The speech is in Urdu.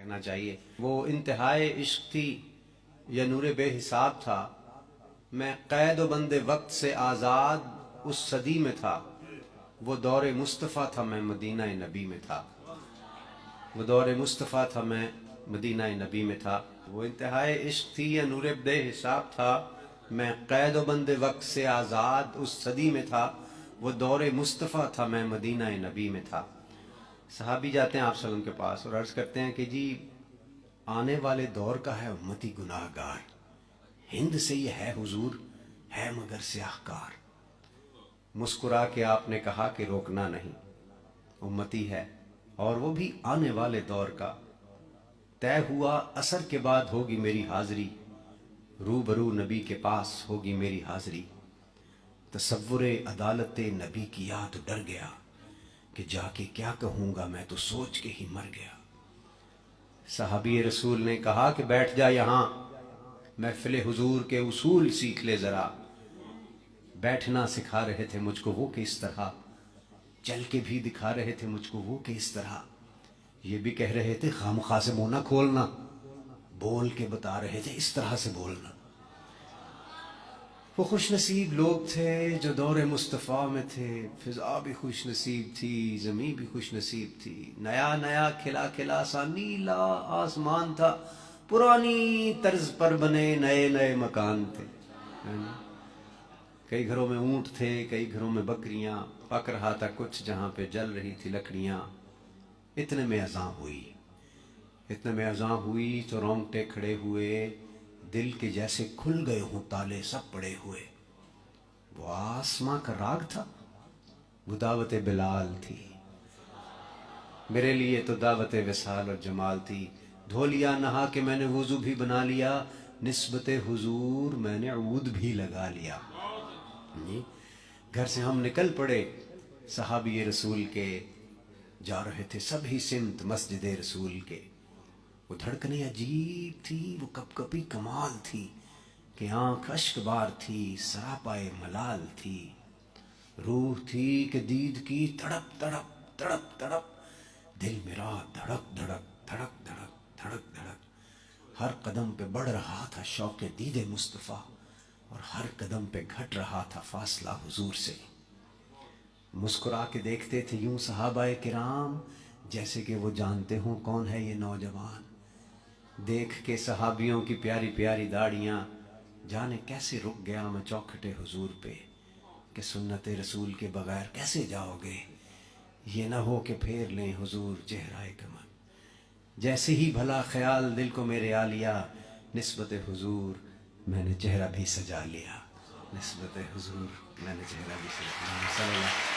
رکھنا چاہیے۔ وہ انتہائے عشق تھی یا نور بے حساب تھا، میں قید و بند وقت سے آزاد اس صدی میں تھا، وہ دور مصطفیٰ تھا میں مدینہ نبی میں تھا، وہ دور مصطفیٰ تھا میں مدینہ نبی میں تھا۔ وہ انتہائے عشق تھی یا نور بے حساب تھا، میں قید و بند وقت سے آزاد اس صدی میں تھا، وہ دور مصطفیٰ تھا میں مدینہ نبی میں تھا۔ صحابی جاتے ہیں آپ صلی اللہ علیہ وسلم کے پاس اور عرض کرتے ہیں کہ جی آنے والے دور کا ہے امتی گناہ گار، ہند سے یہ ہے حضور، ہے مگر سیاہ کار۔ مسکرا کے آپ نے کہا کہ روکنا نہیں، امتی ہے اور وہ بھی آنے والے دور کا، طے ہوا عصر کے بعد ہوگی میری حاضری، روبرو نبی کے پاس ہوگی میری حاضری۔ تصور عدالت نبی کیا تو ڈر گیا، کہ جا کے کیا کہوں گا میں تو سوچ کے ہی مر گیا۔ صحابی رسول نے کہا کہ بیٹھ جا یہاں، محفل حضور کے اصول سیکھ لے ذرا۔ بیٹھنا سکھا رہے تھے مجھ کو وہ کہ اس طرح، چل کے بھی دکھا رہے تھے مجھ کو وہ کہ اس طرح، یہ بھی کہہ رہے تھے خامخواہ سے منہ نہ کھولنا، بول کے بتا رہے تھے اس طرح سے بولنا۔ وہ خوش نصیب لوگ تھے جو دور مصطفیٰ میں تھے، فضا بھی خوش نصیب تھی، زمین بھی خوش نصیب تھی، نیا نیا کھلا کھلا سا نیلا آسمان تھا، پرانی طرز پر بنے نئے نئے مکان تھے۔ کئی گھروں میں اونٹ تھے، کئی گھروں میں بکریاں، پک رہا تھا کچھ جہاں پہ جل رہی تھی لکڑیاں۔ اتنے میں اذان ہوئی، اتنے میں اذان ہوئی تو رونگٹے کھڑے ہوئے، دل کے جیسے کھل گئے ہوں تالے سب پڑے ہوئے۔ وہ آسماں کا راگ تھا، وہ دعوت بلال تھی، میرے لیے تو دعوت وصال اور جمال تھی۔ دھو لیا نہا کے میں نے وضو بھی بنا لیا، نسبت حضور میں نے عود بھی لگا لیا۔ گھر سے ہم نکل پڑے صحابی رسول کے، جا رہے تھے سبھی سمت مسجد رسول کے۔ وہ دھڑکنیں عجیب تھی، وہ کپ کپی کمال تھی، کہ آنکھ اشک بار تھی، سراپائے ملال تھی، روح تھی کہ دید کی تڑپ تڑپ تڑپ تڑپ، دل میرا دھڑک دھڑک دھڑک دھڑک دھڑک دھڑک، ہر قدم پہ بڑھ رہا تھا شوق دید مصطفیٰ، اور ہر قدم پہ گھٹ رہا تھا فاصلہ حضور سے۔ مسکرا کے دیکھتے تھے یوں صحابہ کرام، جیسے کہ وہ جانتے ہوں کون ہے یہ نوجوان۔ دیکھ کے صحابیوں کی پیاری پیاری داڑیاں، جانے کیسے رک گیا میں چوکھٹے حضور پہ، کہ سنت رسول کے بغیر کیسے جاؤ گے، یہ نہ ہو کہ پھیر لیں حضور چہرہ کمر۔ جیسے ہی بھلا خیال دل کو میرے آ لیا، نسبت حضور میں نے چہرہ بھی سجا لیا، نسبت حضور میں نے چہرہ بھی سجا لیا۔